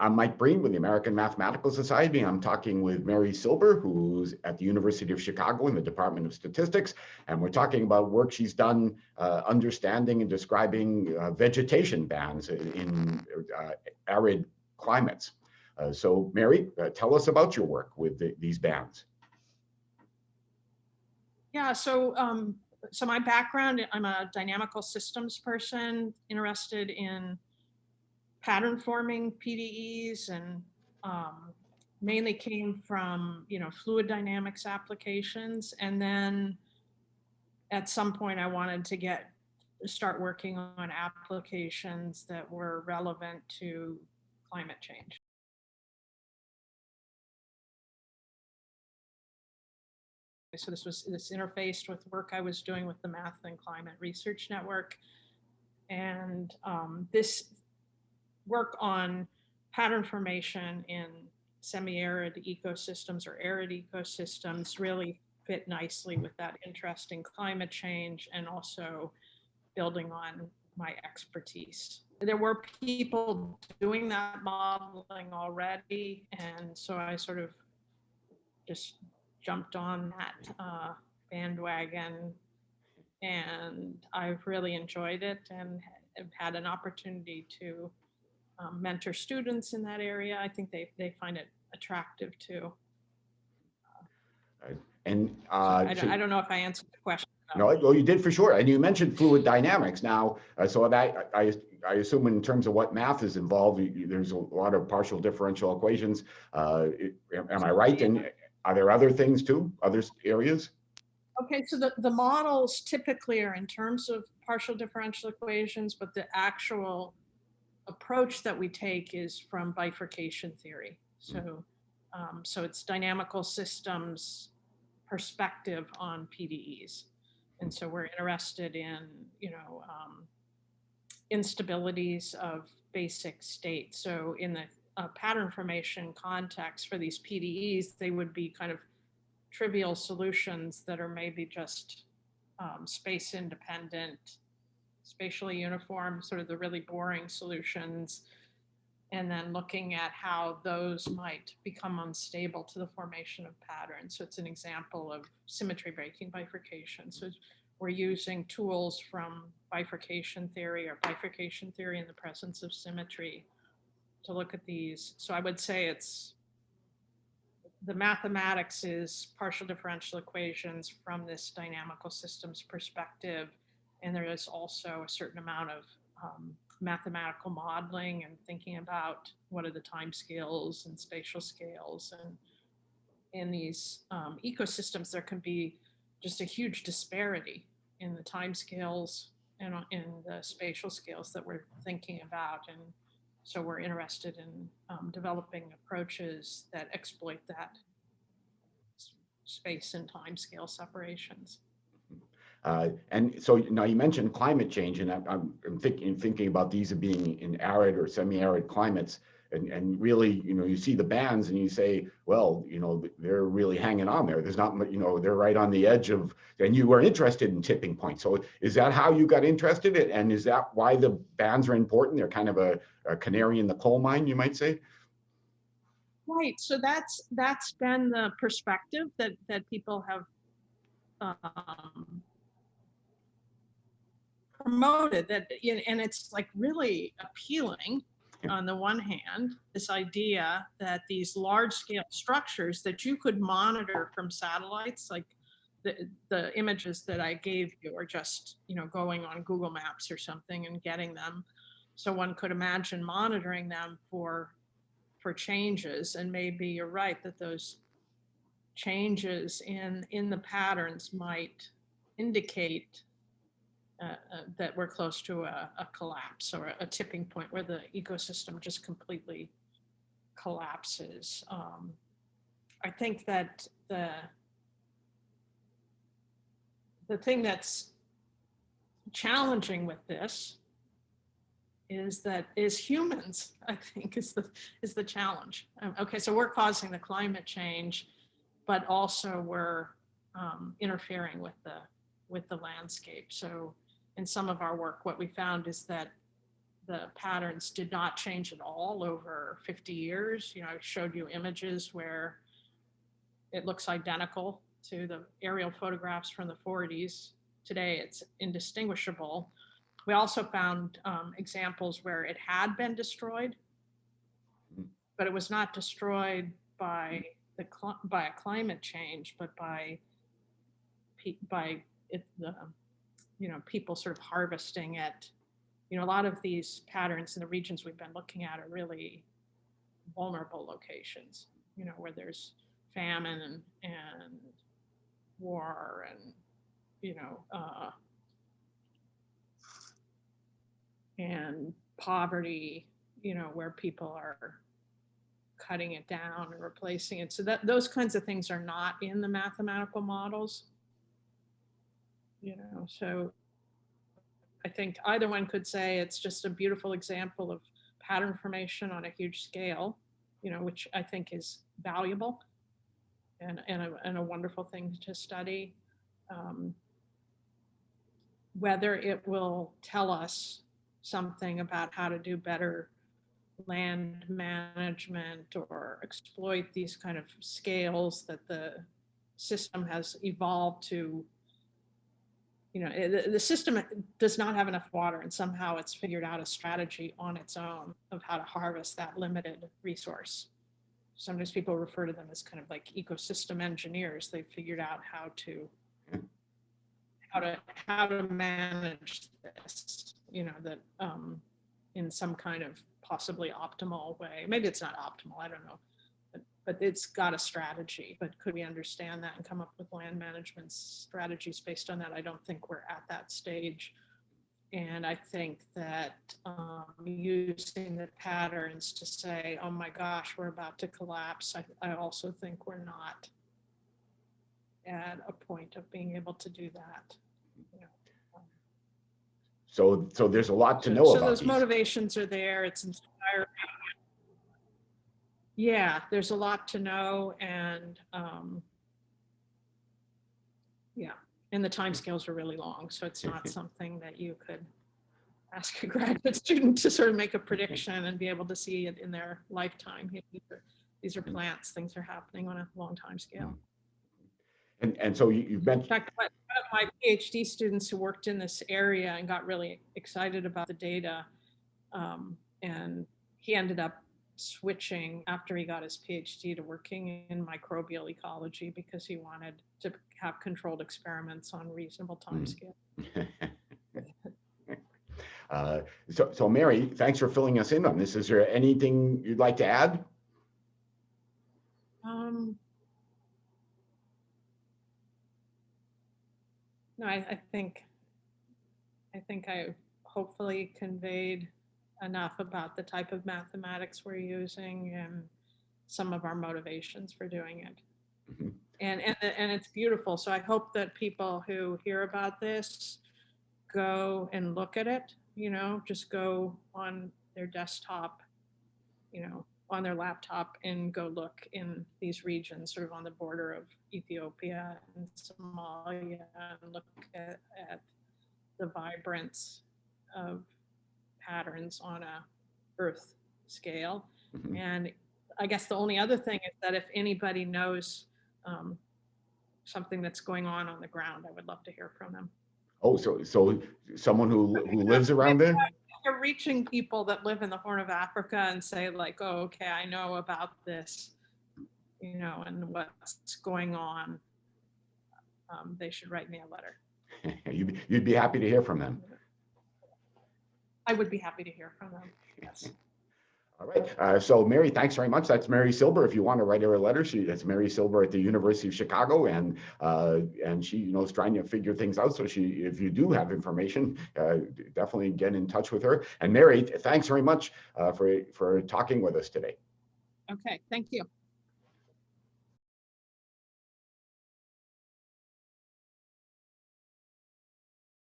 I'm Mike Breen with the American Mathematical Society. I'm talking with Mary Silber, who's at the University of Chicago in the Department of Statistics. And we're talking about work she's done understanding and describing vegetation bands in arid climates. So Mary, tell us about your work with these bands. Yeah, so my background, I'm a dynamical systems person interested in pattern forming PDEs, and mainly came from, fluid dynamics applications. And then at some point I wanted to start working on applications that were relevant to climate change. So this interfaced with work I was doing with the Math and Climate Research Network. And this work on pattern formation in semi-arid ecosystems or arid ecosystems really fit nicely with that interest in climate change, and also building on my expertise. There were people doing that modeling already, and so I sort of just jumped on that bandwagon, and I've really enjoyed it and have had an opportunity to mentor students in that area. I think they find it attractive too. And so I don't know if I answered the question. No, well, you did for sure. And you mentioned fluid dynamics. Now, so that I assume in terms of what math is involved, there's a lot of partial differential equations. Am I right? And are there other things too, other areas? Okay, so the models typically are in terms of partial differential equations, but the actual approach that we take is from bifurcation theory. So, so it's dynamical systems perspective on PDEs. And so we're interested in, instabilities of basic state. So in the pattern formation context for these PDEs, they would be kind of trivial solutions that are maybe just space independent, spatially uniform, sort of the really boring solutions, and then looking at how those might become unstable to the formation of patterns. So it's an example of symmetry breaking bifurcation. So we're using tools from bifurcation theory, or bifurcation theory in the presence of symmetry, to look at these. So I would say the mathematics is partial differential equations from this dynamical systems perspective. And there is also a certain amount of mathematical modeling and thinking about what are the time scales and spatial scales. And in these ecosystems, there can be just a huge disparity in the time scales and in the spatial scales that we're thinking about. And so we're interested in developing approaches that exploit that space and time scale separations. And so now you mentioned climate change, and I'm thinking about these as being in arid or semi-arid climates, and really, you see the bands and you say, well, they're really hanging on there. There's not much, they're right on the edge of, and you were interested in tipping points. So is that how you got interested in it? And is that why the bands are important? They're kind of a canary in the coal mine, you might say? Right. So that's been the perspective that people have promoted, and it's like really appealing on the one hand, this idea that these large scale structures that you could monitor from satellites, like the images that I gave you, are just, going on Google Maps or something and getting them. So one could imagine monitoring them for changes. And maybe you're right that those changes in the patterns might indicate that we're close to a collapse, or a tipping point where the ecosystem just completely collapses. I think that the thing that's challenging with this is humans, I think, is the challenge. Okay, so we're causing the climate change, but also we're interfering with the landscape. So in some of our work, what we found is that the patterns did not change at all over 50 years. You know, I showed you images where it looks identical to the aerial photographs from the 40s. Today, it's indistinguishable. We also found examples where it had been destroyed, but it was not destroyed by a climate change, but by people sort of harvesting it. You know, a lot of these patterns in the regions we've been looking at are really vulnerable locations, you know, where there's famine and war and, you know, and poverty, you know, where people are cutting it down and replacing it. So that those kinds of things are not in the mathematical models, you know. So I think either one could say it's just a beautiful example of pattern formation on a huge scale, you know, which I think is valuable and a wonderful thing to study. Whether it will tell us something about how to do better land management or exploit these kind of scales that the system has evolved to, you know, the system does not have enough water, and somehow it's figured out a strategy on its own of how to harvest that limited resource. Sometimes people refer to them as kind of like ecosystem engineers. They've figured out how to manage this, you know, that in some kind of possibly optimal way. Maybe it's not optimal, I don't know, but it's got a strategy. But could we understand that and come up with land management strategies based on that? I don't think we're at that stage. And I think that using the patterns to say, oh my gosh, we're about to collapse, I also think we're not at a point of being able to do that. You know. So there's a lot to know about those these. motivations are there. It's inspiring. Yeah, there's a lot to know, and yeah, and the timescales are really long, so it's not something that you could ask a graduate student to sort of make a prediction and be able to see it in their lifetime. These are plants, things are happening on a long time scale. And so you've mentioned. In fact, one of my PhD students who worked in this area and got really excited about the data, and he ended up switching after he got his PhD to working in microbial ecology because he wanted to have controlled experiments on reasonable time scale. So Mary, thanks for filling us in on this. Is there anything you'd like to add? No, I think I hopefully conveyed enough about the type of mathematics we're using and some of our motivations for doing it. Mm-hmm. And it's beautiful. So I hope that people who hear about this go and look at it, you know, just go on their desktop, you know, on their laptop and go look in these regions sort of on the border of Ethiopia and Somalia and look at the vibrance of patterns on a Earth scale. Mm-hmm. And I guess the only other thing is that if anybody knows something that's going on the ground, I would love to hear from them. Oh, so someone who lives around there? You're reaching people that live in the Horn of Africa and say like, oh, okay, I know about this, you know, and what's going on. They should write me a letter. You'd be happy to hear from them. I would be happy to hear from them, yes. All right. So Mary, thanks very much. That's Mary Silber. If you want to write her a letter, that's Mary Silber at the University of Chicago, and she, you know, is trying to figure things out. So if you do have information, definitely get in touch with her. And Mary, thanks very much for talking with us today. Okay, thank you.